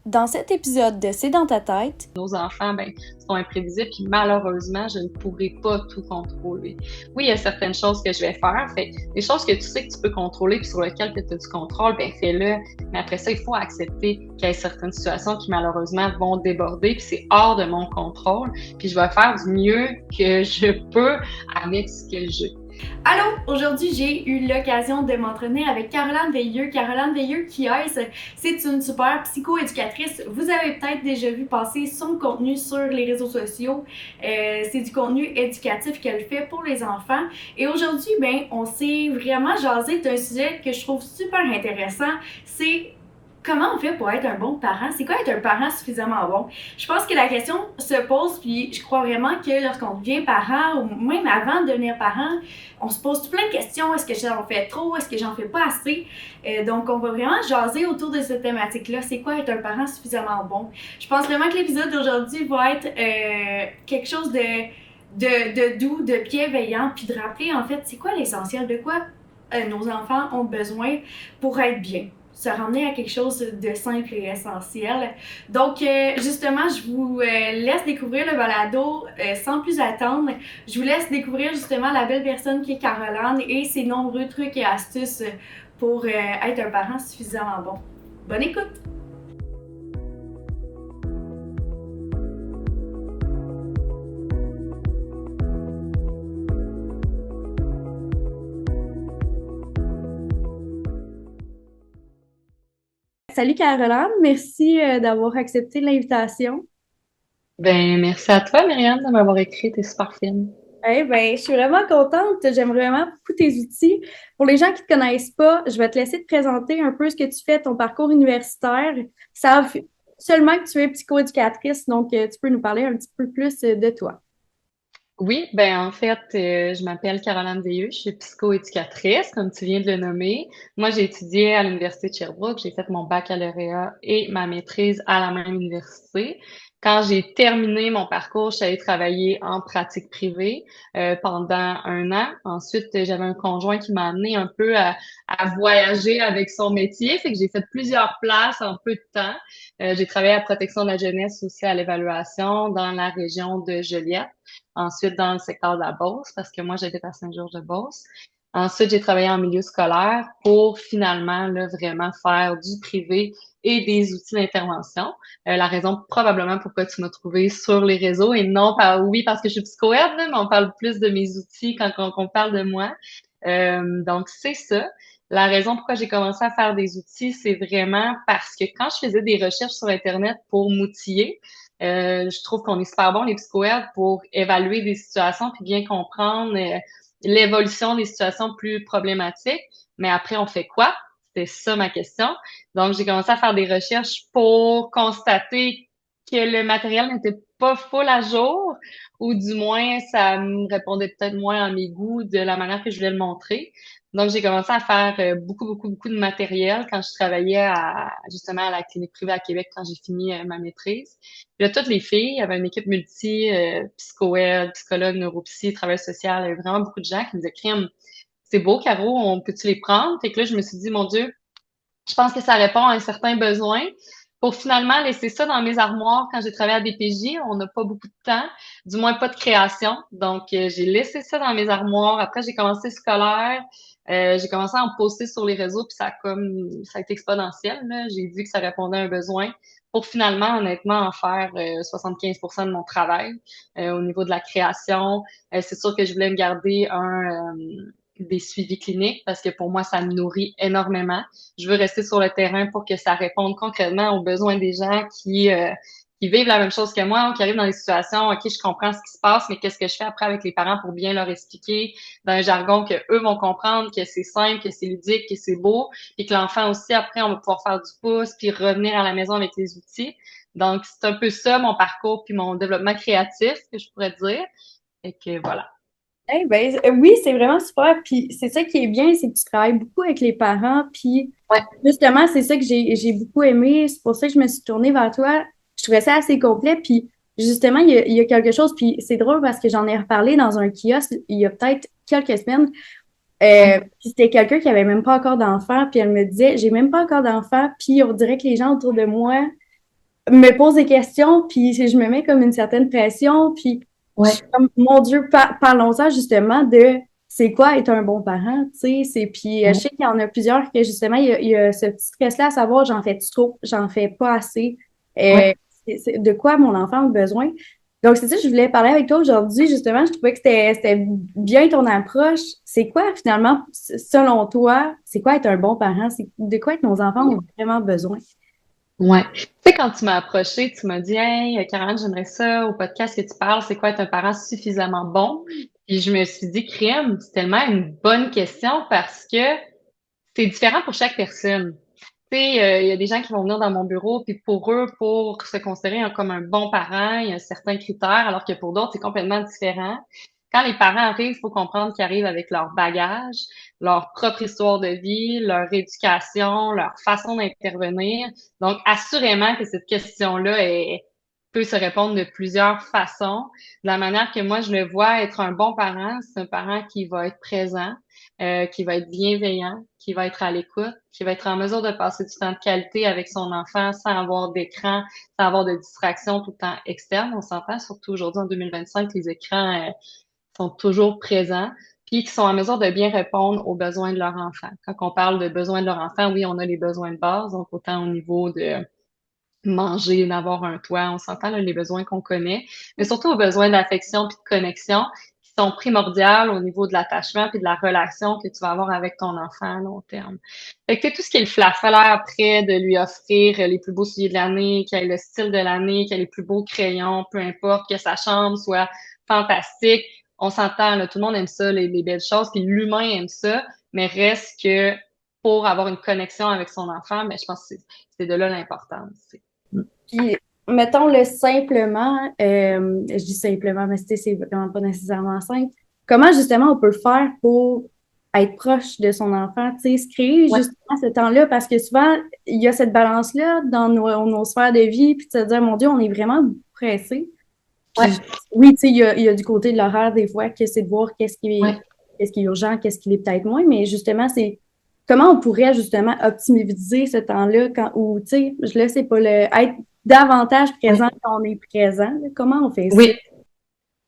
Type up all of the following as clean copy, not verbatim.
Dans cet épisode de C'est dans ta tête, Nos enfants, sont imprévisibles, puis malheureusement, je ne pourrai pas tout contrôler. Oui, il y a certaines choses que je vais faire. Fait les choses que tu sais que tu peux contrôler, puis sur lesquelles tu as du contrôle, fais-le. Mais après ça, il faut accepter qu'il y ait certaines situations qui malheureusement vont déborder, puis c'est hors de mon contrôle. Puis je vais faire du mieux que je peux avec ce que j'ai. Allô, aujourd'hui j'ai eu l'occasion de m'entraîner avec Caroline Veilleux. Caroline Veilleux qui est, c'est une super psychoéducatrice. Vous avez peut-être déjà vu passer son contenu sur les réseaux sociaux. C'est du contenu éducatif qu'elle fait pour les enfants. Et aujourd'hui, on s'est vraiment jasé d'un sujet que je trouve super intéressant. C'est comment on fait pour être un bon parent? C'est quoi être un parent suffisamment bon? Je pense que la question se pose, puis je crois vraiment que lorsqu'on devient parent, ou même avant de devenir parent, on se pose plein de questions. Est-ce que j'en fais trop? Est-ce que j'en fais pas assez? Donc, on va vraiment jaser autour de cette thématique-là. C'est quoi être un parent suffisamment bon? Je pense vraiment que l'épisode d'aujourd'hui va être quelque chose de doux, de bienveillant, puis de rappeler, en fait, c'est quoi l'essentiel, de quoi nos enfants ont besoin pour être bien, se ramener à quelque chose de simple et essentiel. Donc, justement, je vous laisse découvrir le balado sans plus attendre. Je vous laisse découvrir justement la belle personne qui est Caroline et ses nombreux trucs et astuces pour être un parent suffisamment bon. Bonne écoute! Salut Caroline, merci d'avoir accepté l'invitation. Merci à toi, Myriam, de m'avoir écrit. T'es super fine. Je suis vraiment contente. J'aime vraiment beaucoup tes outils. Pour les gens qui ne te connaissent pas, je vais te laisser te présenter un peu ce que tu fais, ton parcours universitaire. Ils savent seulement que tu es psychoéducatrice, donc tu peux nous parler un petit peu plus de toi. Oui, en fait, je m'appelle Caroline Veilleux, je suis psychoéducatrice, comme tu viens de le nommer. Moi, j'ai étudié à l'Université de Sherbrooke, j'ai fait mon baccalauréat et ma maîtrise à la même université. Quand j'ai terminé mon parcours, je suis allée travailler en pratique privée pendant un an. Ensuite, j'avais un conjoint qui m'a amené un peu à voyager avec son métier, fait que j'ai fait plusieurs places en peu de temps. J'ai travaillé à la protection de la jeunesse aussi à l'évaluation dans la région de Joliette. Ensuite, dans le secteur de la Beauce, parce que moi, j'habite à Saint-Georges-de-Beauce. Ensuite, j'ai travaillé en milieu scolaire pour finalement là, vraiment faire du privé et des outils d'intervention. La raison probablement pourquoi tu m'as trouvé sur les réseaux et non pas oui parce que je suis psychoède, mais on parle plus de mes outils quand on parle de moi. Donc c'est ça. La raison pourquoi j'ai commencé à faire des outils, c'est vraiment parce que quand je faisais des recherches sur Internet pour m'outiller, je trouve qu'on est super bon, les psychoèdes, pour évaluer des situations puis bien comprendre l'évolution des situations plus problématiques. Mais après, on fait quoi? C'était ça ma question. Donc, j'ai commencé à faire des recherches pour constater que le matériel n'était pas full à jour, ou du moins, ça me répondait peut-être moins à mes goûts de la manière que je voulais le montrer. Donc, j'ai commencé à faire beaucoup de matériel quand je travaillais justement à la clinique privée à Québec quand j'ai fini ma maîtrise. Puis là, toutes les filles, il y avait une équipe multi, psychoède, psychologue, neuropsy, travail social, il y avait vraiment beaucoup de gens qui me disaient, Crime, c'est beau, Caro, on peut-tu les prendre? Fait que là, je me suis dit, mon Dieu, je pense que ça répond à un certain besoin. Pour finalement laisser ça dans mes armoires quand j'ai travaillé à DPJ, on n'a pas beaucoup de temps, du moins pas de création. Donc, j'ai laissé ça dans mes armoires. Après, j'ai commencé scolaire. J'ai commencé à en poster sur les réseaux, puis ça a été exponentiel, là. J'ai vu que ça répondait à un besoin pour finalement, honnêtement, en faire 75% de mon travail au niveau de la création. C'est sûr que je voulais me garder des suivis cliniques parce que pour moi, ça me nourrit énormément. Je veux rester sur le terrain pour que ça réponde concrètement aux besoins des gens qui vivent la même chose que moi, ou qui arrivent dans des situations, OK, je comprends ce qui se passe, mais qu'est-ce que je fais après avec les parents pour bien leur expliquer dans un jargon que eux vont comprendre, que c'est simple, que c'est ludique, que c'est beau, et que l'enfant aussi, après, on va pouvoir faire du pouce, puis revenir à la maison avec les outils. Donc, c'est un peu ça, mon parcours, puis mon développement créatif, que je pourrais dire. Et que voilà. Oui, c'est vraiment super. Puis c'est ça qui est bien, c'est que tu travailles beaucoup avec les parents. Puis Ouais. justement, c'est ça que j'ai beaucoup aimé. C'est pour ça que je me suis tournée vers toi. Je trouvais ça assez complet. Puis justement, il y a quelque chose. Puis c'est drôle parce que j'en ai reparlé dans un kiosque il y a peut-être quelques semaines. Puis c'était quelqu'un qui avait même pas encore d'enfant. Puis elle me disait, j'ai même pas encore d'enfant. Puis on dirait que les gens autour de moi me pose des questions, puis je me mets comme une certaine pression, puis je Ouais. suis comme, mon Dieu, parlons-en justement de c'est quoi être un bon parent, tu sais, puis je Ouais. sais qu'il y en a plusieurs que justement, il y a ce petit stress-là à savoir, j'en fais trop, j'en fais pas assez, Ouais. euh, de quoi mon enfant a besoin. Donc, c'est ça, je voulais parler avec toi aujourd'hui, justement, je trouvais que c'était bien ton approche. C'est quoi, finalement, selon toi, c'est quoi être un bon parent? C'est de quoi que nos enfants ont vraiment besoin? Ouais. Tu sais, quand tu m'as approché, tu m'as dit, hey, Caroline, j'aimerais ça, au podcast que tu parles, c'est quoi être un parent suffisamment bon? Puis je me suis dit, crème, c'est tellement une bonne question parce que c'est différent pour chaque personne. Tu sais, il y a des gens qui vont venir dans mon bureau, puis pour eux, pour se considérer comme un bon parent, il y a certains critères, alors que pour d'autres, c'est complètement différent. Quand les parents arrivent, il faut comprendre qu'ils arrivent avec leur bagage, leur propre histoire de vie, leur éducation, leur façon d'intervenir. Donc, assurément que cette question-là peut se répondre de plusieurs façons. De la manière que moi, je le vois, être un bon parent, c'est un parent qui va être présent, qui va être bienveillant, qui va être à l'écoute, qui va être en mesure de passer du temps de qualité avec son enfant sans avoir d'écran, sans avoir de distraction tout le temps externe. On s'entend, surtout aujourd'hui en 2025, les écrans sont toujours présents, puis qui sont en mesure de bien répondre aux besoins de leur enfant. Quand on parle de besoins de leur enfant, oui, on a les besoins de base, donc autant au niveau de manger, d'avoir un toit, on s'entend là, les besoins qu'on connaît, mais surtout aux besoins d'affection puis de connexion qui sont primordiales au niveau de l'attachement puis de la relation que tu vas avoir avec ton enfant à long terme. Fait que tu sais, tout ce qui est le flafla après de lui offrir les plus beaux souliers de l'année, qu'il ait le style de l'année, qu'il ait les plus beaux crayons, peu importe, que sa chambre soit fantastique. On s'entend, là, tout le monde aime ça, les belles choses, puis l'humain aime ça, mais reste que pour avoir une connexion avec son enfant, mais je pense que c'est de là l'importance. Puis, mettons-le simplement, je dis simplement, mais c'est vraiment pas nécessairement simple. Comment justement on peut faire pour être proche de son enfant, tu sais, se créer Ouais, justement ce temps-là, parce que souvent, il y a cette balance-là dans nos sphères de vie, puis de se dire, mon Dieu, on est vraiment pressé. ouais, Puis oui, tu sais, il y a du côté de l'horaire des fois que c'est de voir ouais. qu'est-ce qui est urgent, qu'est-ce qui l'est peut-être moins, mais justement, c'est comment on pourrait justement optimiser ce temps-là quand, ou, tu sais, je le sais pas, être davantage Oui. présent quand on est présent, là. Comment on fait ça? Oui.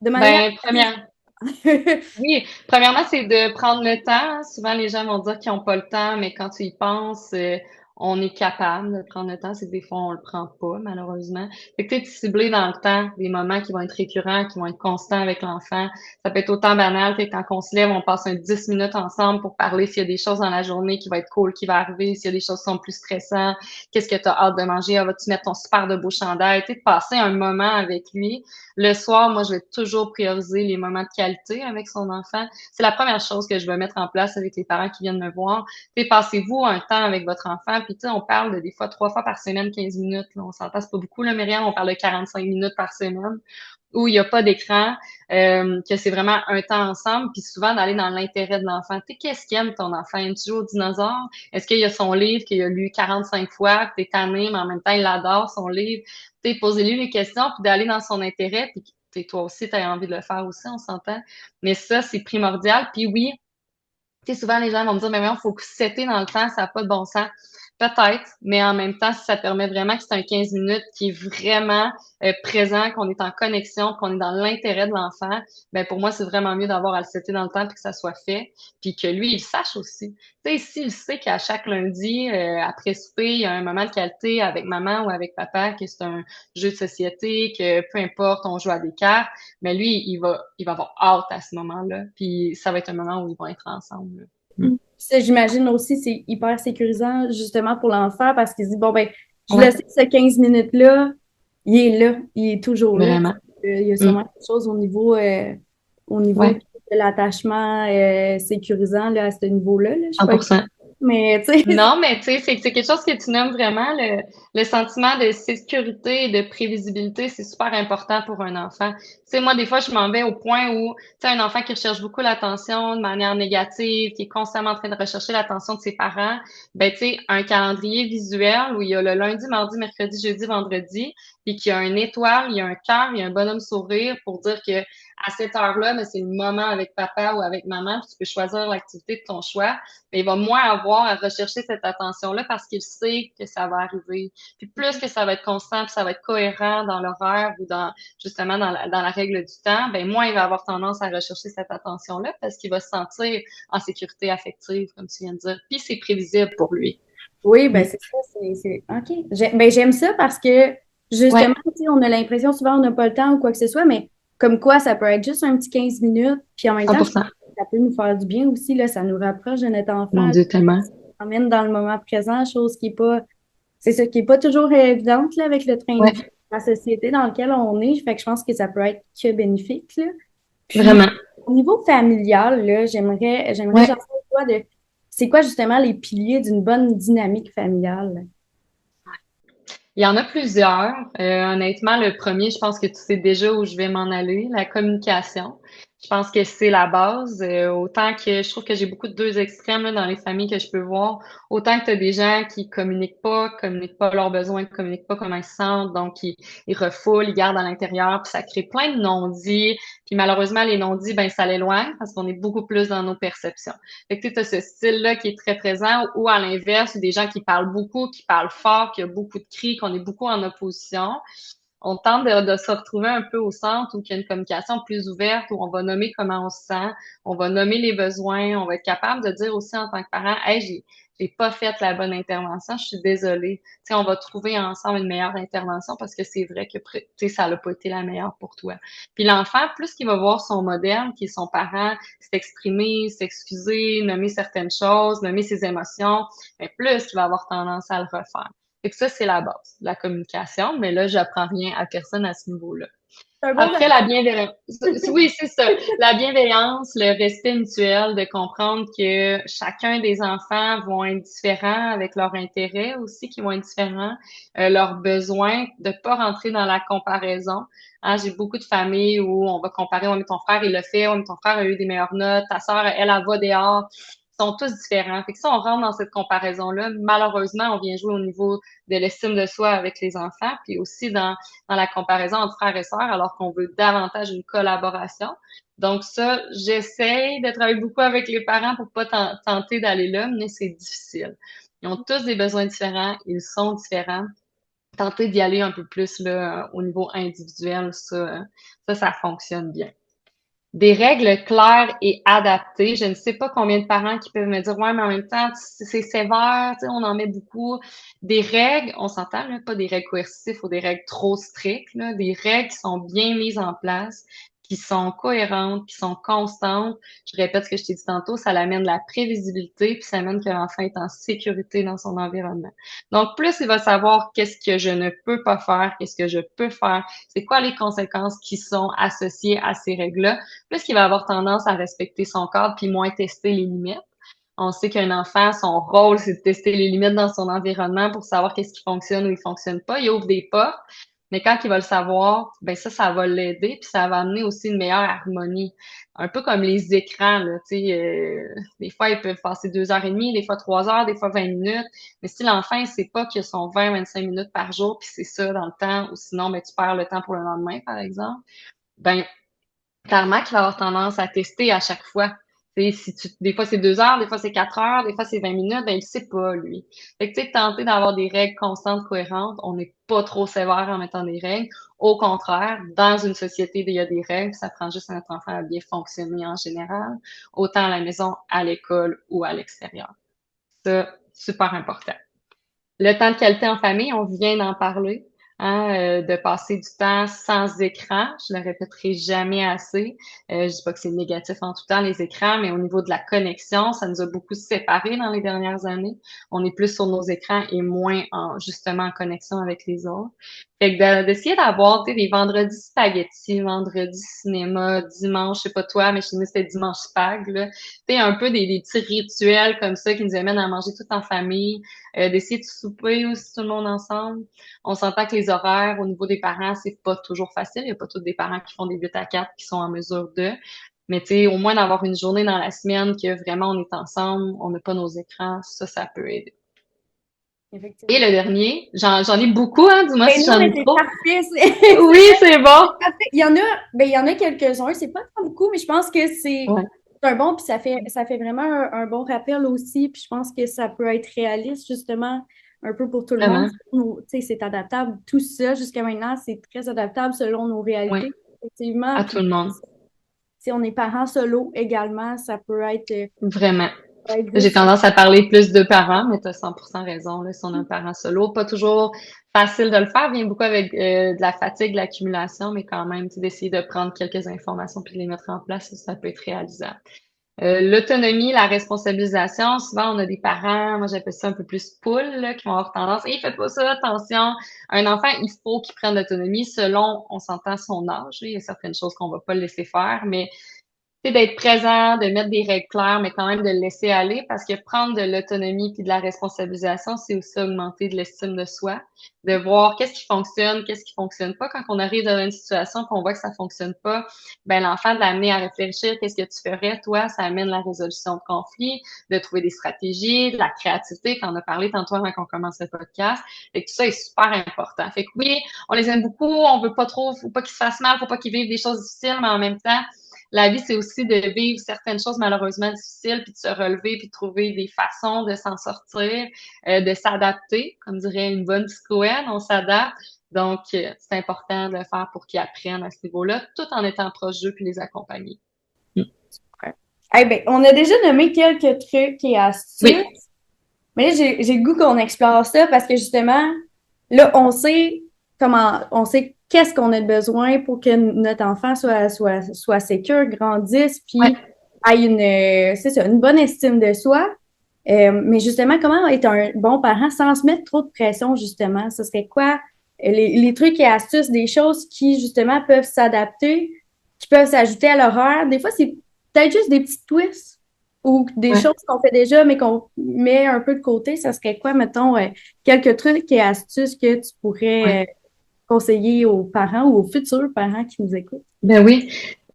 De manière Ben, très... oui, premièrement, c'est de prendre le temps. Souvent, les gens vont dire qu'ils n'ont pas le temps, mais quand tu y penses, on est capable de prendre le temps. C'est que des fois, on le prend pas, malheureusement. Fait que peut-être cibler dans le temps des moments qui vont être récurrents, qui vont être constants avec l'enfant. Ça peut être autant banal que quand on se lève, on passe un 10 minutes ensemble pour parler s'il y a des choses dans la journée qui vont être cool, qui va arriver, s'il y a des choses qui sont plus stressantes, qu'est-ce que tu as hâte de manger, ah, vas-tu mettre ton super de beau chandail, tu sais, de passer un moment avec lui. Le soir, moi, je vais toujours prioriser les moments de qualité avec son enfant. C'est la première chose que je vais mettre en place avec les parents qui viennent me voir. Tu sais, passez-vous un temps avec votre enfant, puis tu sais, on parle de des fois 3 fois par semaine, 15 minutes, là. On s'entend, c'est pas beaucoup, là, Myriam, on parle de 45 minutes par semaine où il n'y a pas d'écran, que c'est vraiment un temps ensemble, puis souvent d'aller dans l'intérêt de l'enfant. Tu sais, qu'est-ce qu'il aime ton enfant? Aime-tu jouer au dinosaure? Est-ce qu'il y a son livre qu'il a lu 45 fois, que t'es tanné, mais en même temps, il adore son livre? Tu sais, posez-lui les questions, puis d'aller dans son intérêt, puis toi aussi, tu as envie de le faire aussi, on s'entend. Mais ça, c'est primordial. Puis oui, tu sais, souvent, les gens vont me dire, mais il faut que c'était dans le temps, ça n'a pas de bon sens. Peut-être, mais en même temps, si ça permet vraiment que c'est un 15 minutes qui est vraiment présent, qu'on est en connexion, qu'on est dans l'intérêt de l'enfant, ben pour moi, c'est vraiment mieux d'avoir à le setter dans le temps puis que ça soit fait, puis que lui, il sache aussi. Tu sais, s'il sait qu'à chaque lundi, après souper, il y a un moment de qualité avec maman ou avec papa, que c'est un jeu de société, que peu importe, on joue à des cartes, mais lui, il va avoir hâte à ce moment-là, puis ça va être un moment où ils vont être ensemble. Là. Ça, j'imagine aussi, c'est hyper sécurisant justement pour l'enfant parce qu'il se dit, bon, ben, je le Ouais, sais, ce 15 minutes-là, il est là, il est toujours là. vraiment. Il y a Mm. sûrement quelque chose au niveau Ouais, de l'attachement sécurisant là, à ce niveau-là. Là. Je sais pas, 100%. mais tu sais, Non, mais tu sais, c'est quelque chose que tu nommes vraiment, le sentiment de sécurité et de prévisibilité, c'est super important pour un enfant. Tu sais, moi, des fois, je m'en vais au point où, tu sais, un enfant qui recherche beaucoup l'attention de manière négative, qui est constamment en train de rechercher l'attention de ses parents, ben, tu sais, un calendrier visuel où il y a le lundi, mardi, mercredi, jeudi, vendredi, puis qu'il y a une étoile, il y a un cœur, il y a un bonhomme sourire pour dire que à cette heure-là, mais c'est le moment avec papa ou avec maman, puis tu peux choisir l'activité de ton choix, mais il va moins avoir avoir à rechercher cette attention-là parce qu'il sait que ça va arriver. Puis plus que ça va être constant, puis ça va être cohérent dans l'horaire ou justement dans la règle du temps, ben moins il va avoir tendance à rechercher cette attention-là parce qu'il va se sentir en sécurité affective, comme tu viens de dire. Puis c'est prévisible pour lui. Oui, Mm. ben c'est ça, OK. Ben, j'aime ça parce que, justement, Ouais, tu sais, on a l'impression souvent on n'a pas le temps ou quoi que ce soit, mais comme quoi, ça peut être juste un petit 15 minutes, puis en même temps, 100%. ça peut nous faire du bien aussi, là, ça nous rapproche de notre Mon enfant, Dieu, tellement. ça nous emmène dans le moment présent, chose qui est pas, c'est ça, qui est pas toujours évidente, là, avec le train de Ouais, vie, de la société dans laquelle on est, fait que je pense que ça peut être que bénéfique, là. Puis, vraiment. au niveau familial, là, j'aimerais Ouais. savoir, toi, c'est quoi justement les piliers d'une bonne dynamique familiale? Il y en a plusieurs. Honnêtement, le premier, je pense que tu sais déjà où je vais m'en aller, la communication. Je pense que c'est la base. Autant que je trouve que j'ai beaucoup de deux extrêmes là, dans les familles que je peux voir. Autant que tu as des gens qui communiquent pas leurs besoins, communiquent pas comment ils se sentent, donc ils refoulent, ils gardent à l'intérieur, puis ça crée plein de non-dits. Puis malheureusement, les non-dits, ben ça l'éloigne parce qu'on est beaucoup plus dans nos perceptions. Fait que tu as ce style-là qui est très présent, ou à l'inverse, des gens qui parlent beaucoup, qui parlent fort, qui a beaucoup de cris, qu'on est beaucoup en opposition. On tente de se retrouver un peu au centre où il y a une communication plus ouverte, où on va nommer comment on se sent, on va nommer les besoins, on va être capable de dire aussi en tant que parent, hey, j'ai pas fait la bonne intervention, je suis désolée. Tu sais, on va trouver ensemble une meilleure intervention parce que c'est vrai que, tu sais, ça n'a pas été la meilleure pour toi. Puis l'enfant, plus qu'il va voir son modèle, qui est son parent, s'exprimer, s'excuser, nommer certaines choses, nommer ses émotions, mais plus qu'il va avoir tendance à le refaire. Fait que ça, c'est la base, la communication, mais là, j'apprends rien à personne à ce niveau-là. C'est un bon Après, la bienveillance. Oui, c'est ça. La bienveillance, le respect mutuel, de comprendre que chacun des enfants vont être différents avec leurs intérêts aussi, qui vont être différents, leurs besoins, de pas rentrer dans la comparaison. Hein, j'ai beaucoup de familles où on va comparer, oh, mais ton frère, il l'a fait, oh, mais ton frère a eu des meilleures notes, ta sœur, elle va dehors. Ils sont tous différents. Fait que si on rentre dans cette comparaison-là, malheureusement, on vient jouer au niveau de l'estime de soi avec les enfants, puis aussi dans la comparaison entre frères et sœurs, alors qu'on veut davantage une collaboration. Donc ça, j'essaye de travailler beaucoup avec les parents pour pas tenter d'aller là, mais c'est difficile. Ils ont tous des besoins différents, ils sont différents. Tenter d'y aller un peu plus là, au niveau individuel, ça fonctionne bien. Des règles claires et adaptées. Je ne sais pas combien de parents qui peuvent me dire, ouais, mais en même temps, c'est sévère, tu sais, on en met beaucoup. Des règles, on s'entend, là, pas des règles coercitives ou des règles trop strictes, là, des règles qui sont bien mises en place, qui sont cohérentes, qui sont constantes. Je répète ce que je t'ai dit tantôt, ça l'amène de la prévisibilité, puis ça amène que l'enfant est en sécurité dans son environnement. Donc, plus il va savoir qu'est-ce que je ne peux pas faire, qu'est-ce que je peux faire, c'est quoi les conséquences qui sont associées à ces règles-là, plus qu'il va avoir tendance à respecter son cadre puis moins tester les limites. On sait qu'un enfant, son rôle, c'est de tester les limites dans son environnement pour savoir qu'est-ce qui fonctionne ou il fonctionne pas. Il ouvre des portes, mais quand il va le savoir, ben ça va l'aider puis ça va amener aussi une meilleure harmonie. Un peu comme les écrans, là, tu sais, des fois, ils peuvent passer 2 heures et demie, des fois 3 heures, des fois 20 minutes. Mais si l'enfant, il sait pas qu'il a son 20-25 minutes par jour puis c'est ça dans le temps, ou sinon, ben, tu perds le temps pour le lendemain, par exemple, ben, clairement qu'il va avoir tendance à tester à chaque fois. Des fois c'est 2 heures, des fois c'est 4 heures, des fois c'est 20 minutes, ben il sait pas, lui. Fait que tu sais, tenter d'avoir des règles constantes, cohérentes, on n'est pas trop sévère en mettant des règles. Au contraire, dans une société où il y a des règles, ça prend juste à notre enfant à bien fonctionner en général, autant à la maison, à l'école ou à l'extérieur. Ça, super important. Le temps de qualité en famille, on vient d'en parler, hein, de passer du temps sans écran. Je le répéterai jamais assez. Je dis pas que c'est négatif en tout temps, les écrans, mais au niveau de la connexion, ça nous a beaucoup séparés dans les dernières années. On est plus sur nos écrans et moins justement en connexion avec les autres. Fait que d'essayer d'avoir, tu sais, des vendredis spaghetti, vendredi cinéma, dimanche, je sais pas toi, mais chez nous, c'était dimanche spag, là. Tu sais, un peu des petits rituels comme ça qui nous amènent à manger tout en famille, d'essayer de souper aussi tout le monde ensemble. On s'entend que les horaires au niveau des parents, c'est pas toujours facile. Il y a pas tous des parents qui font des 8 à 4 qui sont en mesure de. Mais tu sais, au moins d'avoir une journée dans la semaine que vraiment on est ensemble, on n'a pas nos écrans, ça peut aider. Et Effectivement. le dernier, j'en ai beaucoup, hein, dis-moi Ben si non, j'en mais ai c'est trop. parfait. Oui, c'est bon. Parfait. Il y en a quelques-uns. C'est pas tant beaucoup, mais je pense que c'est Ouais. C'est un bon, puis ça fait vraiment un bon rappel aussi, puis je pense que ça peut être réaliste, justement, un peu pour tout le monde. Vraiment, Tu sais, c'est adaptable. Tout ça, jusqu'à maintenant, c'est très adaptable selon nos oui, réalités, effectivement. à tout Puis, le monde, si on est parent solo également, ça vraiment. peut être J'ai juste. tendance à parler plus de parents, mais tu as 100% raison, là, si on a un parent solo, pas toujours facile de le faire, vient beaucoup avec de la fatigue, de l'accumulation, mais quand même, tu sais, d'essayer de prendre quelques informations puis de les mettre en place, ça peut être réalisable. L'autonomie, la responsabilisation, souvent on a des parents, moi j'appelle ça un peu plus poules, là, qui vont avoir tendance, hey, faites pas ça, attention, un enfant, il faut qu'il prenne l'autonomie selon, on s'entend son âge, il y a certaines choses qu'on va pas le laisser faire, mais c'est d'être présent, de mettre des règles claires, mais quand même de le laisser aller, parce que prendre de l'autonomie puis de la responsabilisation, c'est aussi augmenter de l'estime de soi, de voir qu'est-ce qui fonctionne pas. Quand on arrive dans une situation qu'on voit que ça fonctionne pas, ben l'enfant de l'amener à réfléchir, qu'est-ce que tu ferais, toi, ça amène la résolution de conflits, de trouver des stratégies, de la créativité, quand on a parlé tantôt avant qu'on commence le podcast. Fait que tout ça est super important. Fait que oui, on les aime beaucoup, on veut pas trop, faut pas qu'ils se fassent mal, faut pas qu'ils vivent des choses difficiles, mais en même temps, la vie, c'est aussi de vivre certaines choses malheureusement difficiles, puis de se relever, puis de trouver des façons de s'en sortir, de s'adapter. Comme dirait une bonne psychoène, on s'adapte. Donc, c'est important de le faire pour qu'ils apprennent à ce niveau-là, tout en étant proche d'eux puis les accompagner. Mm. Ouais. Eh ben, on a déjà nommé quelques trucs et astuces, Oui, mais là, j'ai le goût qu'on explore ça parce que justement, là, on sait qu'est-ce qu'on a besoin pour que notre enfant soit sécure, grandisse, puis ouais, ait c'est ça, une bonne estime de soi. Mais justement, comment être un bon parent sans se mettre trop de pression, justement? Ce serait quoi les trucs et astuces, des choses qui, justement, peuvent s'adapter, qui peuvent s'ajouter à l'horaire? Des fois, c'est peut-être juste des petits twists ou des ouais. choses qu'on fait déjà, mais qu'on met un peu de côté. Ça serait quoi, mettons, quelques trucs et astuces que tu Ouais. pourrais conseiller aux parents ou aux futurs parents qui nous écoutent? Ben oui.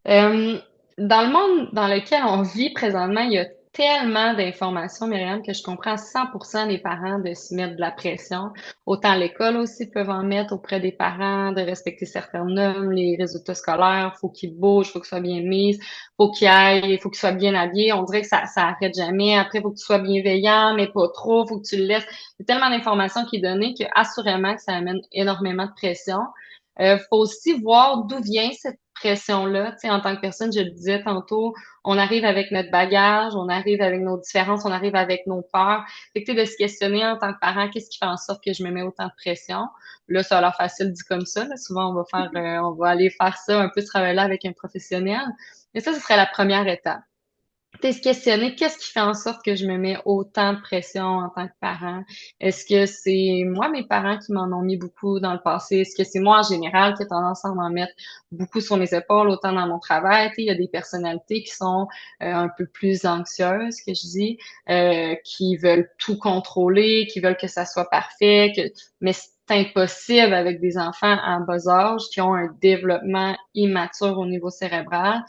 Euh, Dans le monde dans lequel on vit présentement, il y a tellement d'informations, Myriam, que je comprends à 100% les parents de se mettre de la pression. Autant l'école aussi peuvent en mettre auprès des parents, de respecter certaines normes, les résultats scolaires, faut qu'ils bougent, faut qu'ils soient bien mis, faut qu'ils aillent, faut qu'ils soient bien habillés. On dirait que ça arrête jamais. Après, faut que tu sois bienveillant, mais pas trop, faut que tu le laisses. Il y a tellement d'informations qui est donnée que assurément que ça amène énormément de pression. Faut aussi voir d'où vient cette pression-là. Tu sais, en tant que personne, je le disais tantôt, on arrive avec notre bagage, on arrive avec nos différences, on arrive avec nos peurs. Fait que, tu sais, de se questionner en tant que parent, qu'est-ce qui fait en sorte que je me mets autant de pression? Là, ça a l'air facile dit comme ça. Là. Souvent, on va aller faire ça, un peu ce travail-là avec un professionnel. Mais ça, ce serait la première étape. T'es se questionner qu'est-ce qui fait en sorte que je me mets autant de pression en tant que parent? Est-ce que c'est moi, mes parents qui m'en ont mis beaucoup dans le passé? Est-ce que c'est moi en général qui ai tendance à m'en mettre beaucoup sur mes épaules, autant dans mon travail? Tu sais, il y a des personnalités qui sont un peu plus anxieuses, que je dis, qui veulent tout contrôler, qui veulent que ça soit parfait, mais c'est impossible avec des enfants en bas âge qui ont un développement immature au niveau cérébral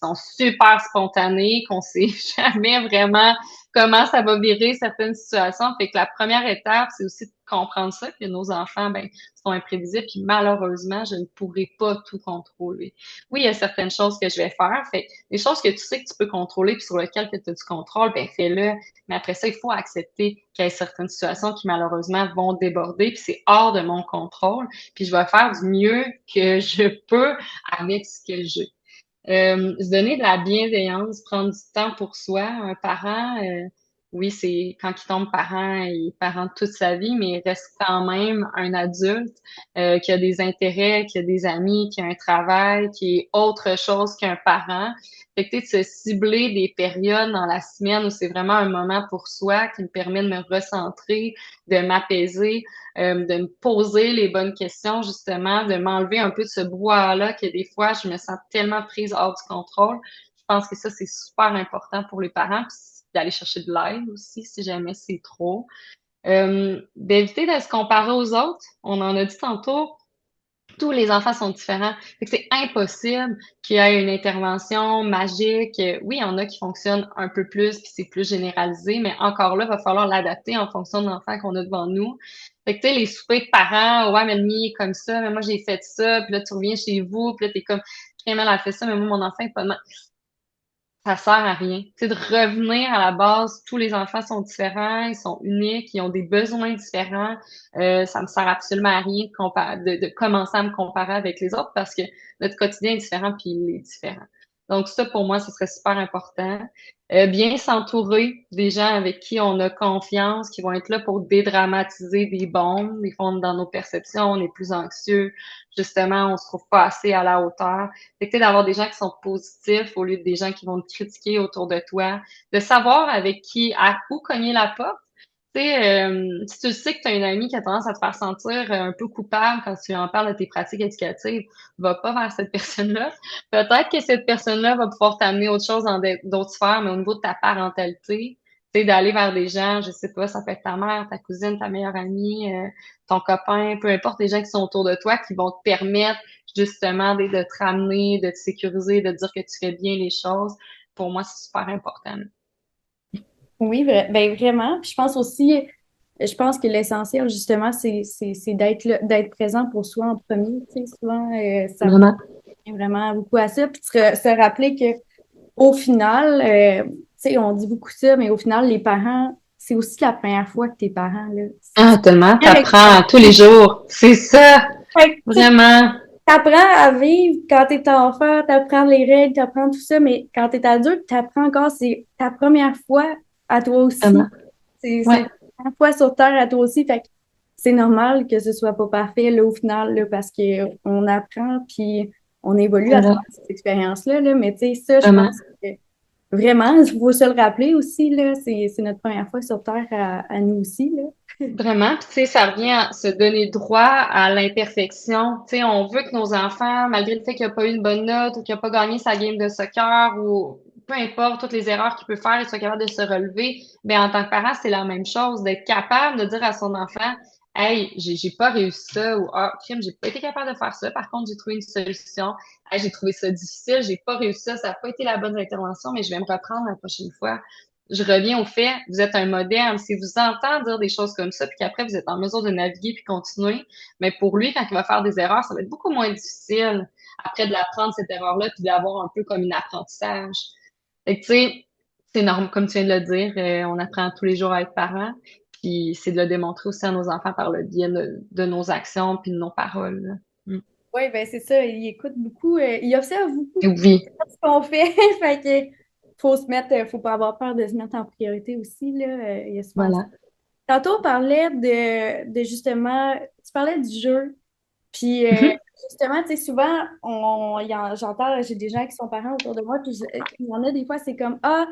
sont super spontanés, qu'on sait jamais vraiment comment ça va virer certaines situations. Fait que la première étape, c'est aussi de comprendre ça, que nos enfants, ben, sont imprévisibles, puis malheureusement, je ne pourrai pas tout contrôler. Oui, il y a certaines choses que je vais faire. Fait que les choses que tu sais que tu peux contrôler, puis sur lesquelles que tu as du contrôle, ben fais-le. Mais après ça, il faut accepter qu'il y ait certaines situations qui malheureusement vont déborder, puis c'est hors de mon contrôle. Puis je vais faire du mieux que je peux avec ce que j'ai. Se donner de la bienveillance, prendre du temps pour soi. Un parent, oui, c'est quand il tombe parent, il est parent toute sa vie, mais il reste quand même un adulte qui a des intérêts, qui a des amis, qui a un travail, qui est autre chose qu'un parent. Fait que, tu sais, de se cibler des périodes dans la semaine où c'est vraiment un moment pour soi qui me permet de me recentrer, de m'apaiser, de me poser les bonnes questions, justement, de m'enlever un peu de ce brouhaha-là que des fois, je me sens tellement prise hors du contrôle. Je pense que ça, c'est super important pour les parents, puis d'aller chercher de l'aide aussi, si jamais c'est trop. D'éviter de se comparer aux autres. On en a dit tantôt, tous les enfants sont différents. Fait que c'est impossible qu'il y ait une intervention magique. Oui, il y en a qui fonctionnent un peu plus, puis c'est plus généralisé, mais encore là, il va falloir l'adapter en fonction de l'enfant qu'on a devant nous. Fait que, tu sais, les soupers de parents, ouais, mais le mien est comme ça, mais moi, j'ai fait ça, puis là, tu reviens chez vous, puis là, t'es comme, Crémel a fait ça, mais moi, mon enfant est pas de même. ça sert à rien. Tu sais, de revenir à la base, tous les enfants sont différents, ils sont uniques, ils ont des besoins différents. Ça me sert absolument à rien de commencer à me comparer avec les autres parce que notre quotidien est différent puis il est différent. Donc ça, pour moi, ce serait super important. Bien s'entourer des gens avec qui on a confiance, qui vont être là pour dédramatiser des bombes. Des fois, dans nos perceptions, on est plus anxieux. Justement, on se trouve pas assez à la hauteur. Fait que, d'avoir des gens qui sont positifs au lieu des gens qui vont te critiquer autour de toi, de savoir avec qui, à où cogner la porte. Tu sais, si tu sais que tu as une amie qui a tendance à te faire sentir un peu coupable quand tu en parles de tes pratiques éducatives, va pas vers cette personne-là. Peut-être que cette personne-là va pouvoir t'amener autre chose dans d'autres sphères, mais au niveau de ta parentalité, tu sais, d'aller vers des gens, je sais pas, ça peut être ta mère, ta cousine, ta meilleure amie, ton copain, peu importe les gens qui sont autour de toi, qui vont te permettre justement de te ramener, de te sécuriser, de te dire que tu fais bien les choses. Pour moi, c'est super important. Oui, ben vraiment. Puis je pense aussi, je pense que l'essentiel, justement, c'est d'être présent pour soi en premier. Tu sais, souvent, ça Vraiment. revient vraiment beaucoup à ça. Puis se rappeler que au final, tu sais, on dit beaucoup ça, mais au final, les parents, c'est aussi la première fois que t'es parent, là. Ah, tellement, Avec t'apprends tous les jours. C'est ça, fait que, tu sais, vraiment. t'apprends à vivre quand t'es enfant, t'apprends les règles, t'apprends tout ça, mais quand t'es adulte, t'apprends encore, c'est ta première fois à toi aussi. Vraiment. C'est Ouais, ta première fois sur Terre à toi aussi. Fait que c'est normal que ce soit pas parfait, là, au final, là, parce que on apprend, puis on évolue c'est à vrai. travers cette expérience-là, là. Mais tu sais, ça, je Vraiment. pense que vraiment, il faut se le rappeler aussi, là. C'est notre première fois sur Terre à nous aussi, là. Vraiment. Puis, tu sais, ça revient à se donner droit à l'imperfection. Tu sais, on veut que nos enfants, malgré le fait qu'il n'a pas eu une bonne note ou qu'il n'a pas gagné sa game de soccer ou peu importe toutes les erreurs qu'il peut faire, il soit capable de se relever. Mais en tant que parent, c'est la même chose, d'être capable de dire à son enfant, hey, j'ai pas réussi ça ou ah, crime, j'ai pas été capable de faire ça. Par contre, j'ai trouvé une solution. Hey, j'ai trouvé ça difficile, j'ai pas réussi ça, ça n'a pas été la bonne intervention, mais je vais me reprendre la prochaine fois. Je reviens au fait, vous êtes un modèle. Si vous entend dire des choses comme ça, puis qu'après vous êtes en mesure de naviguer puis continuer, mais pour lui, quand il va faire des erreurs, ça va être beaucoup moins difficile après de l'apprendre cette erreur-là, puis d'avoir un peu comme un apprentissage. Fait que tu sais, c'est normal, comme tu viens de le dire, on apprend tous les jours à être parent, puis c'est de le démontrer aussi à nos enfants par le biais de nos actions puis de nos paroles. Là. Mm. Oui, ben c'est ça. Il écoute beaucoup, il observe beaucoup Oui, ce qu'on fait. Fait que faut se mettre, faut pas avoir peur de se mettre en priorité aussi, là. Il y a souvent ça. voilà. Tantôt, on parlait de justement, tu parlais du jeu. Puis Mhm. justement, tu sais, souvent, j'entends, j'ai des gens qui sont parents autour de moi, puis il y en a des fois, c'est comme, ah,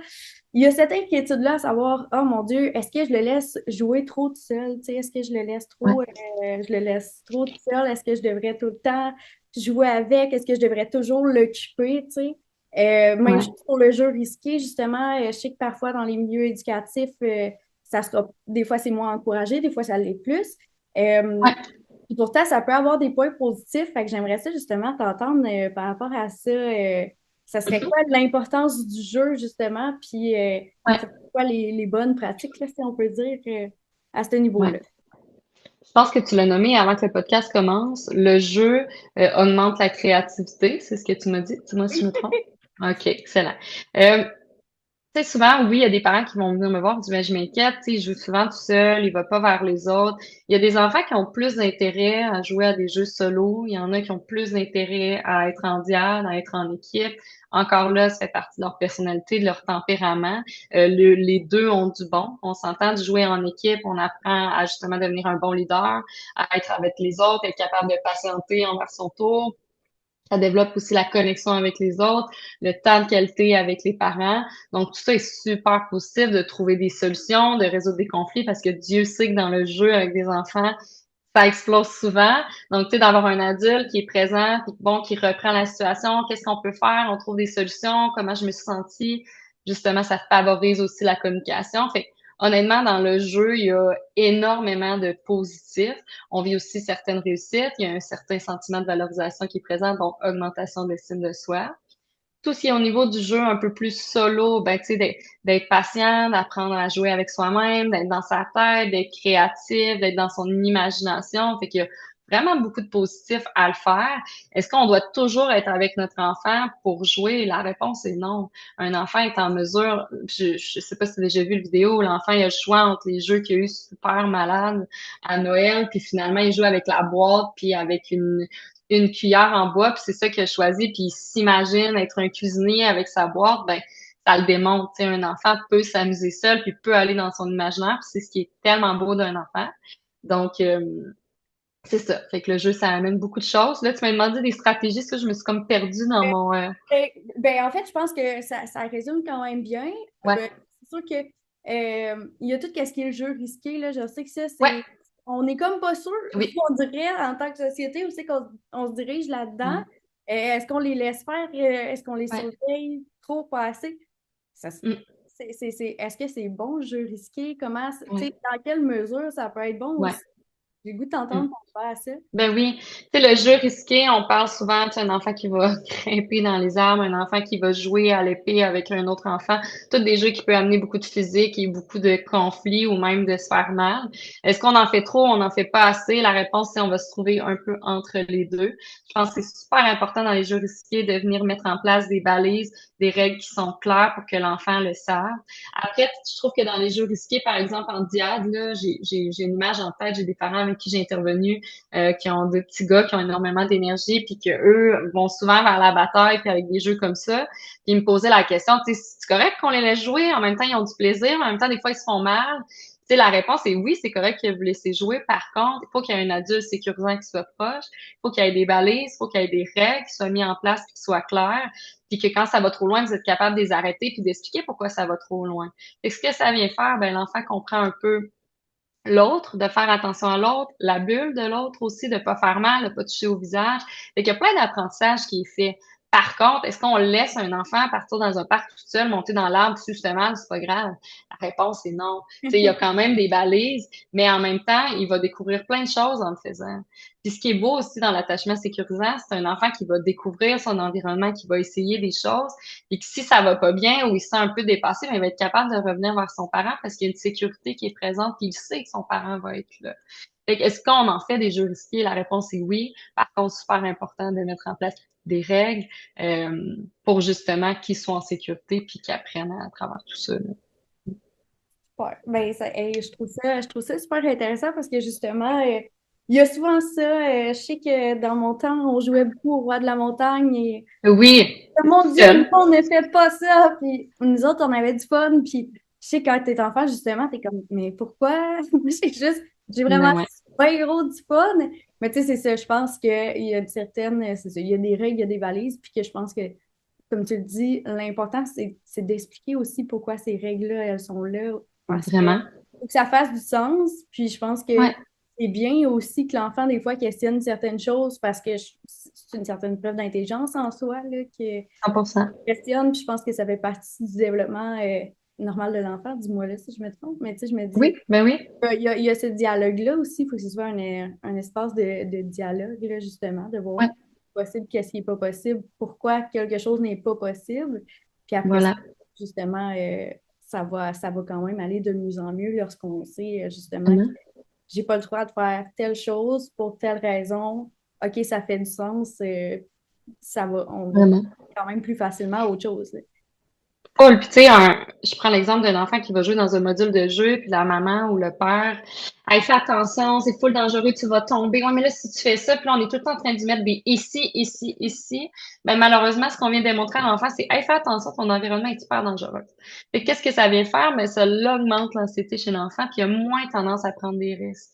il y a cette inquiétude-là à savoir, oh mon Dieu, est-ce que je le laisse jouer trop tout seul? Tu sais, est-ce que Ouais, je le laisse trop tout seul? Est-ce que je devrais tout le temps jouer avec? Est-ce que je devrais toujours l'occuper? Tu sais? Même ouais, chose pour le jeu risqué, justement, je sais que parfois dans les milieux éducatifs, ça sera, des fois c'est moins encouragé, des fois ça l'est plus. Euh, ouais. puis pourtant, ça peut avoir des points positifs. Fait que j'aimerais ça justement t'entendre par rapport à ça. Ça serait Mhm. quoi l'importance du jeu, justement? Puis Ouais, ça serait quoi les bonnes pratiques, là, si on peut dire, à ce ouais. niveau-là? Je pense que tu l'as nommé avant que le podcast commence. Le jeu augmente la créativité. C'est ce que tu m'as dit. Dis-moi si je me trompe. OK, excellent. Euh, Tu sais, souvent, oui, il y a des parents qui vont venir me voir, et disent, ben, je m'inquiète, tu sais, il joue souvent tout seul, il va pas vers les autres. Il y a des enfants qui ont plus d'intérêt à jouer à des jeux solo. Il y en a qui ont plus d'intérêt à être en diade, à être en équipe. Encore là, ça fait partie de leur personnalité, de leur tempérament. Les deux ont du bon. On s'entend de jouer en équipe, on apprend à justement devenir un bon leader, à être avec les autres, être capable de patienter envers son tour. Ça développe aussi la connexion avec les autres, le temps de qualité avec les parents. Donc, tout ça est super positif de trouver des solutions, de résoudre des conflits parce que Dieu sait que dans le jeu avec des enfants, ça explose souvent. Donc, tu sais, d'avoir un adulte qui est présent, puis bon, qui reprend la situation, qu'est-ce qu'on peut faire, on trouve des solutions, comment je me suis sentie. Justement, ça favorise aussi la communication. Fait que, honnêtement, dans le jeu, il y a énormément de positifs. On vit aussi certaines réussites. Il y a un certain sentiment de valorisation qui est présent, donc augmentation de l'estime de soi. Tout ce qui est au niveau du jeu un peu plus solo, ben, tu sais, d'être patient, d'apprendre à jouer avec soi-même, d'être dans sa tête, d'être créatif, d'être dans son imagination. Fait qu'il y a vraiment beaucoup de positifs à le faire. Est-ce qu'on doit toujours être avec notre enfant pour jouer? La réponse est non. Un enfant est en mesure, je sais pas si tu as déjà vu la vidéo, l'enfant il a le choix entre les jeux qu'il a eu super malade à Noël, puis finalement il joue avec la boîte, puis avec une cuillère en bois, puis c'est ça qu'il a choisi, puis il s'imagine être un cuisinier avec sa boîte, ben ça le démontre. Tu sais, un enfant peut s'amuser seul, puis peut aller dans son imaginaire, puis c'est ce qui est tellement beau d'un enfant. Donc, c'est ça. Fait que le jeu, ça amène beaucoup de choses. Là, tu m'as demandé des stratégies, ça, je me suis comme perdue dans mon... Ben, en fait, je pense que ça résume quand même bien. Ouais, C'est sûr que il y a tout ce qui est le jeu risqué, là. Je sais que ça, ouais, c'est. On n'est comme pas sûr, oui. on dirait, en tant que société, où c'est qu'on se dirige là-dedans. Mm, Est-ce qu'on les laisse faire? Est-ce qu'on les ouais, surveille trop, pas assez? Ça, mm, est-ce que c'est bon, le jeu risqué? Comment, tu sais, ouais, dans quelle mesure ça peut être bon ouais. aussi? J'ai le goût de Mm. t'entendre par rapport à ça. Ben oui, tu sais, le jeu risqué, on parle souvent, tu sais, un enfant qui va grimper dans les arbres, un enfant qui va jouer à l'épée avec un autre enfant, tous des jeux qui peuvent amener beaucoup de physique et beaucoup de conflits ou même de se faire mal. Est-ce qu'on en fait trop, on n'en fait pas assez? La réponse, c'est on va se trouver un peu entre les deux. Je pense que c'est super important dans les jeux risqués de venir mettre en place des balises, des règles qui sont claires pour que l'enfant le sache. Après, je trouve que dans les jeux risqués, par exemple en diade, là, j'ai une image en tête, j'ai des parents avec qui j'ai intervenu qui ont deux petits gars qui ont énormément d'énergie, puis que eux vont souvent vers la bataille, puis avec des jeux comme ça. Puis ils me posaient la question, tu sais, c'est correct qu'on les laisse jouer, en même temps ils ont du plaisir, mais en même temps des fois ils se font mal. Tu sais, la réponse est oui, c'est correct que vous laissez jouer. Par contre, il faut qu'il y ait un adulte sécurisant qui soit proche. Il faut qu'il y ait des balises, il faut qu'il y ait des règles qui soient mises en place, puis qui soient claires. Puis que quand ça va trop loin, vous êtes capable de les arrêter puis d'expliquer pourquoi ça va trop loin. Et ce que ça vient faire, ben l'enfant comprend un peu l'autre, de faire attention à l'autre, la bulle de l'autre aussi, de pas faire mal, de pas toucher au visage. Fait qu'il y a plein d'apprentissage qui est fait. Par contre, est-ce qu'on laisse un enfant partir dans un parc tout seul, monter dans l'arbre, si justement, c'est pas grave? La réponse est non. Tu sais, il y a quand même des balises, mais en même temps, il va découvrir plein de choses en le faisant. Puis ce qui est beau aussi dans l'attachement sécurisant, c'est un enfant qui va découvrir son environnement, qui va essayer des choses, et que si ça va pas bien ou il se sent un peu dépassé, ben, il va être capable de revenir vers son parent parce qu'il y a une sécurité qui est présente, puis il sait que son parent va être là. Fait que, est-ce qu'on en fait des jeux risqués? La réponse est oui. Par contre, super important de mettre en place des règles pour justement qu'ils soient en sécurité puis qu'ils apprennent à travers tout ça. Là. Ouais, ben hey, je trouve ça super intéressant parce que justement, il y a souvent ça. Je sais que dans mon temps, on jouait beaucoup au roi de la montagne et Oui, oh mon Dieu, nous, seul. on ne fait pas ça. Puis nous autres, on avait du fun. Puis je sais, quand t'es enfant, justement, t'es comme, mais pourquoi? J'ai vraiment Ben ouais, pas gros du fun. Mais tu sais, c'est ça, je pense qu'il y a certaines, c'est ça, il y a des règles, il y a des balises. Puis que je pense que, comme tu le dis, l'important, c'est d'expliquer aussi pourquoi ces règles-là, elles sont là. Parce que vraiment. faut que ça fasse du sens. Puis je pense que Ouais, c'est bien aussi que l'enfant, des fois, questionne certaines choses parce que c'est une certaine preuve d'intelligence en soi, là, que 100%. questionne. Puis je pense que ça fait partie du développement normal de l'enfant, dis-moi là si je me trompe. Mais tu sais, je me dis, Oui, ben oui, il y a ce dialogue-là aussi. Il faut que ce soit un espace de dialogue, là, justement, de voir ouais, possible, qu'est-ce qui n'est pas possible, pourquoi quelque chose n'est pas possible. Puis après ça, voilà. justement, ça va quand même aller de mieux en mieux lorsqu'on sait justement que Vraiment, j'ai pas le droit de faire telle chose pour telle raison. OK, ça fait du sens. On va vraiment. quand même plus facilement à autre chose, là. Cool. Puis tu sais, je prends l'exemple d'un enfant qui va jouer dans un module de jeu, puis la maman ou le père, elle fait attention, c'est full dangereux, tu vas tomber. Ouais, mais là, si tu fais ça, puis là, on est tout le temps en train d'y mettre des ici, ici, ici. Ben malheureusement, ce qu'on vient de démontrer à l'enfant, c'est hey, fais attention, ton environnement est super dangereux. Fait que qu'est-ce que ça vient faire? Ben ça l'augmente l'anxiété chez l'enfant, puis il a moins tendance à prendre des risques.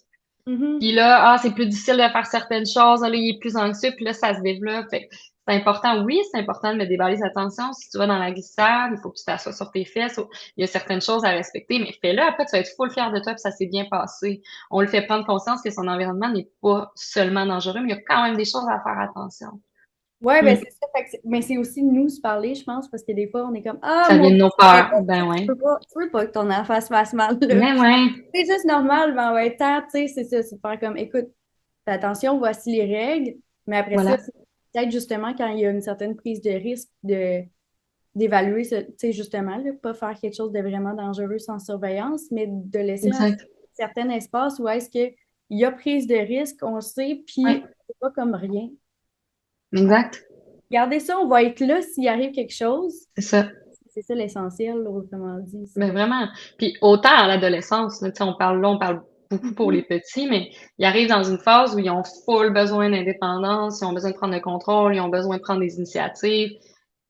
Mhm. Puis là, c'est plus difficile de faire certaines choses. Là, il est plus anxieux, puis là, ça se développe. Fait que c'est important, oui, c'est important de mettre des balises d'attention. Si tu vas dans la glissade, il faut que tu t'assoies sur tes fesses. Il y a certaines choses à respecter, mais fais-le. Après, tu vas être full fier de toi, puis ça s'est bien passé. On le fait prendre conscience que son environnement n'est pas seulement dangereux, mais il y a quand même des choses à faire attention. Ouais, ben Hmm. c'est ça. Fait que mais c'est aussi nous se parler, je pense, parce que des fois, on est comme ah, Ça mon vient de Dieu, nos ben, peurs. Ben ouais. tu peux pas que ton enfant se fasse mal, là. Ben ouais. C'est juste normal, mais en même temps, tu sais, c'est ça, c'est de faire comme écoute, fais attention, voici les règles, mais après ça, Voilà. c'est peut-être justement quand il y a une certaine prise de risque d'évaluer, tu sais, justement, là, pas faire quelque chose de vraiment dangereux sans surveillance, mais de laisser un Exact. certain espace où est-ce que il y a prise de risque, on le sait, puis Oui, c'est pas comme rien. exact. Gardez ça, on va être là s'il arrive quelque chose. C'est ça. C'est ça l'essentiel, autrement dit. Mais vraiment. Puis autant à l'adolescence, là, tu sais, on parle beaucoup pour les Mhm. petits, mais ils arrivent dans une phase où ils ont full besoin d'indépendance, ils ont besoin de prendre le contrôle, ils ont besoin de prendre des initiatives.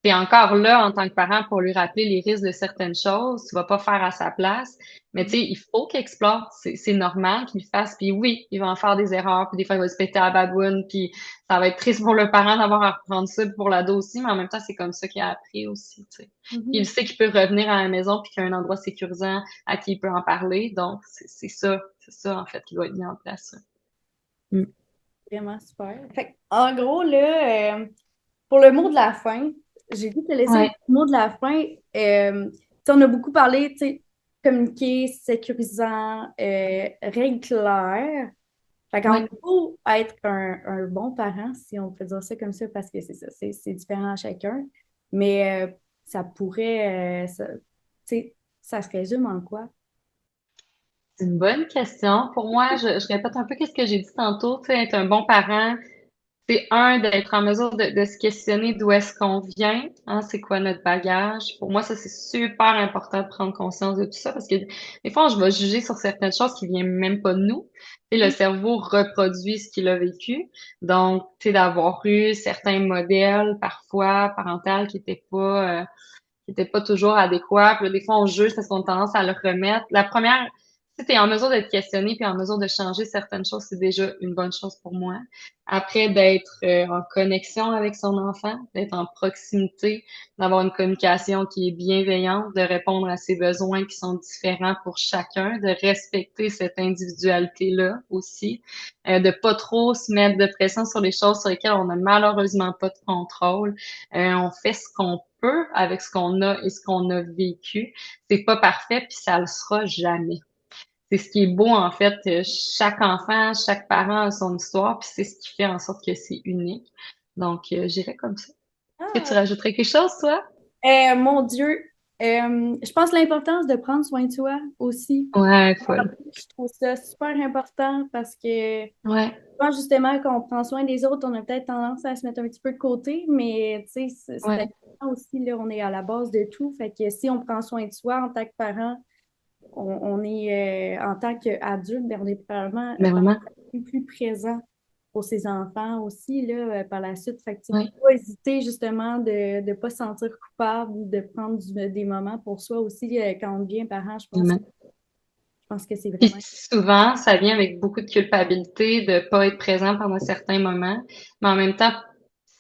T'es encore là en tant que parent pour lui rappeler les risques de certaines choses. Tu vas pas faire à sa place. Mais tu sais, il faut qu'il explore. C'est normal qu'il le fasse. Puis oui, il va en faire des erreurs. Puis des fois, il va se péter à la baboune. Puis ça va être triste pour le parent d'avoir à reprendre ça pour l'ado aussi. Mais en même temps, c'est comme ça qu'il a appris aussi, tu sais. Il Mhm. sait qu'il peut revenir à la maison puis qu'il y a un endroit sécurisant à qui il peut en parler. Donc, c'est ça, en fait, qui doit être mis en place. Mm. Vraiment super. Fait, en gros, là, pour le mot de la fin, j'ai dû te laisser un Ouais, petit mot de la fin. Tu sais, on a beaucoup parlé, tu sais, communiquer, sécurisant, règles claires. Fait qu'en ouais. gros, être un bon parent, si on peut dire ça comme ça, parce que c'est ça, c'est différent à chacun, mais ça pourrait, tu sais, ça se résume en quoi? C'est une bonne question. Pour moi, je répète un peu ce que j'ai dit tantôt. Tu sais, être un bon parent, c'est un, d'être en mesure de se questionner d'où est-ce qu'on vient, hein, c'est quoi notre bagage. Pour moi, ça, c'est super important de prendre conscience de tout ça parce que des fois, je vais juger sur certaines choses qui viennent même pas de nous. Tu sais, le cerveau reproduit ce qu'il a vécu. Donc, tu sais, d'avoir eu certains modèles, parfois, parentaux, qui étaient pas toujours adéquats. Puis là, des fois, on juge parce qu'on a tendance à le remettre. La première, si tu es en mesure d'être questionné puis en mesure de changer certaines choses, c'est déjà une bonne chose pour moi. Après, d'être en connexion avec son enfant, d'être en proximité, d'avoir une communication qui est bienveillante, de répondre à ses besoins qui sont différents pour chacun, de respecter cette individualité-là aussi, de pas trop se mettre de pression sur les choses sur lesquelles on n'a malheureusement pas de contrôle. On fait ce qu'on peut avec ce qu'on a et ce qu'on a vécu. C'est pas parfait, puis ça le sera jamais. C'est ce qui est beau, en fait. Chaque enfant, chaque parent a son histoire, puis c'est ce qui fait en sorte que c'est unique. Donc, j'irais comme ça. Est-ce que tu Ah, rajouterais quelque chose, toi? mon Dieu, je pense l'importance de prendre soin de soi aussi. Ouais, folle. Je trouve ça super important parce que Ouais, quand justement quand on prend soin des autres, on a peut-être tendance à se mettre un petit peu de côté, mais tu sais, c'est ouais, important aussi, là, on est à la base de tout. Fait que si on prend soin de soi en tant que parent, on est en tant qu'adulte, ben, on est probablement ben vraiment. plus présent pour ses enfants aussi là, par la suite. Fait que tu sais, Ouais, pas hésiter justement de ne pas se sentir coupable ou de prendre des moments pour soi aussi quand on devient parent, vraiment. je pense que c'est Puis vraiment. souvent, ça vient avec beaucoup de culpabilité de pas être présent pendant certains moments, mais en même temps,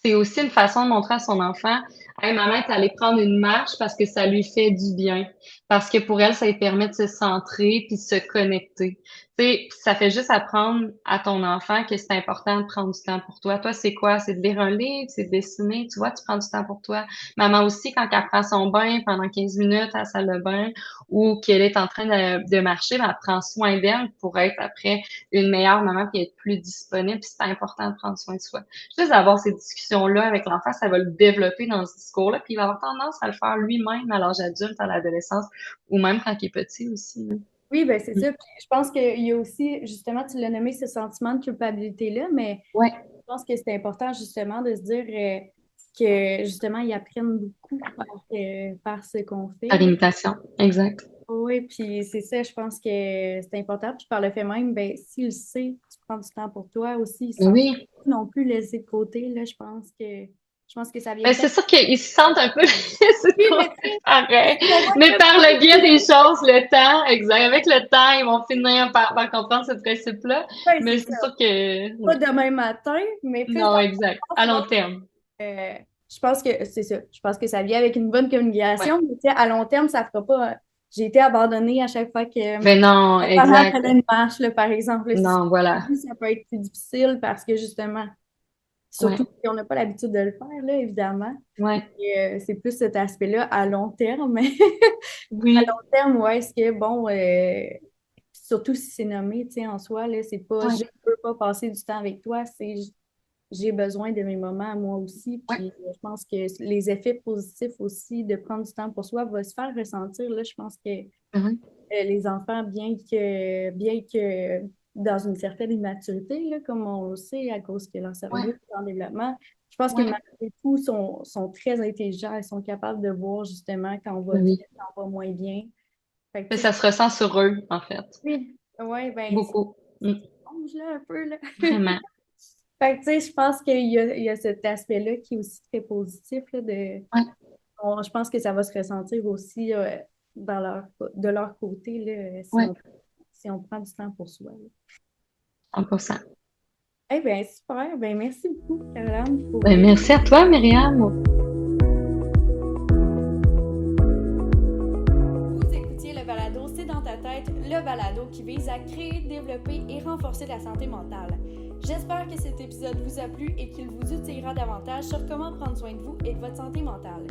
c'est aussi une façon de montrer à son enfant, hey, maman est allée prendre une marche parce que ça lui fait du bien, parce que pour elle, ça lui permet de se centrer puis de se connecter. Tu sais, ça fait juste apprendre à ton enfant que c'est important de prendre du temps pour toi. Toi, c'est quoi? C'est de lire un livre, c'est de dessiner, tu vois, tu prends du temps pour toi. Maman aussi, quand elle prend son bain pendant 15 minutes à la salle de bain, ou qu'elle est en train de marcher, ben, elle prend soin d'elle pour être après une meilleure maman puis être plus disponible. Puis c'est important de prendre soin de soi. Juste d'avoir ces discussions-là avec l'enfant, ça va le développer dans ce discours-là, puis il va avoir tendance à le faire lui-même à l'âge adulte, à l'adolescence, ou même quand il est petit aussi, là. Oui, ben c'est Mm. ça. Puis je pense qu'il y a aussi, justement, tu l'as nommé, ce sentiment de culpabilité-là, mais Ouais, je pense que c'est important justement de se dire que justement, ils apprennent beaucoup par ce qu'on fait, par là. imitation. Exact. Oui, puis c'est ça, je pense que c'est important. Puis par le fait même, ben, s'il sait, tu prends du temps pour toi aussi, il se Mais sent oui. pas non plus laissé de côté, là, je pense que ça vient Ben, peut-être. c'est sûr qu'ils se sentent un peu laissés de Oui, mais tu côté, sais, pareil. on va Mais être par le bien des choses, le temps, exact. Avec le temps, ils vont finir par comprendre ce principe-là. ben, Mais c'est ça. c'est sûr que, Pas oui. demain matin, mais plus Non, exact. À long terme. Euh, je pense que c'est ça. Je pense que ça vient avec une bonne Ouais. communication, mais tu sais, à long terme, ça fera pas. J'ai été abandonnée à chaque fois que Mais non, mes parents exact. prenaient une marche, là, par exemple. Là, c'est sûr Non, qu'au voilà. début, ça peut être plus difficile parce que justement, Ouais, surtout si on n'a pas l'habitude de le faire, là, évidemment. ouais. Et, c'est plus cet aspect-là à long terme. À long Oui, terme, ouais, est-ce que, bon, surtout si c'est nommé, tu sais, en soi, là, c'est pas ouais, je peux pas passer du temps avec toi, c'est j'ai besoin de mes moments moi aussi. ouais. Puis je pense que les effets positifs aussi de prendre du temps pour soi va se faire ressentir. Là, je pense que Mhm. les enfants, bien que dans une certaine immaturité, là, comme on le sait, à cause que leur cerveau Ouais, est en développement. Je pense que ouais, malgré tout, sont très intelligents et sont capables de voir justement quand on va ben bien, oui. quand on va moins bien. Fait que, Mais tu sais, ça se ressent sur eux, en fait. oui, ouais, ben, Beaucoup. c'est étrange, là, un peu, là. Vraiment. Fait que, tu sais, je pense qu'il y a cet aspect-là qui est aussi très positif, là, Ouais, je pense que ça va se ressentir aussi de leur côté, là, ouais, si on prend du temps pour soi, là. 100%. Eh bien, super. Ben, merci beaucoup, Caroline, pour Ben, merci à toi, Myriam. vous écoutiez le balado C'est dans ta tête, le balado qui vise à créer, développer et renforcer la santé mentale. J'espère que cet épisode vous a plu et qu'il vous outillera davantage sur comment prendre soin de vous et de votre santé mentale.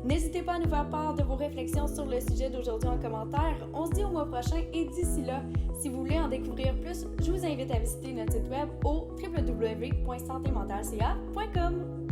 N'hésitez pas à nous faire part de vos réflexions sur le sujet d'aujourd'hui en commentaire. On se dit au mois prochain et d'ici là, si vous voulez en découvrir plus, je vous invite à visiter notre site web au www.santémentalca.com.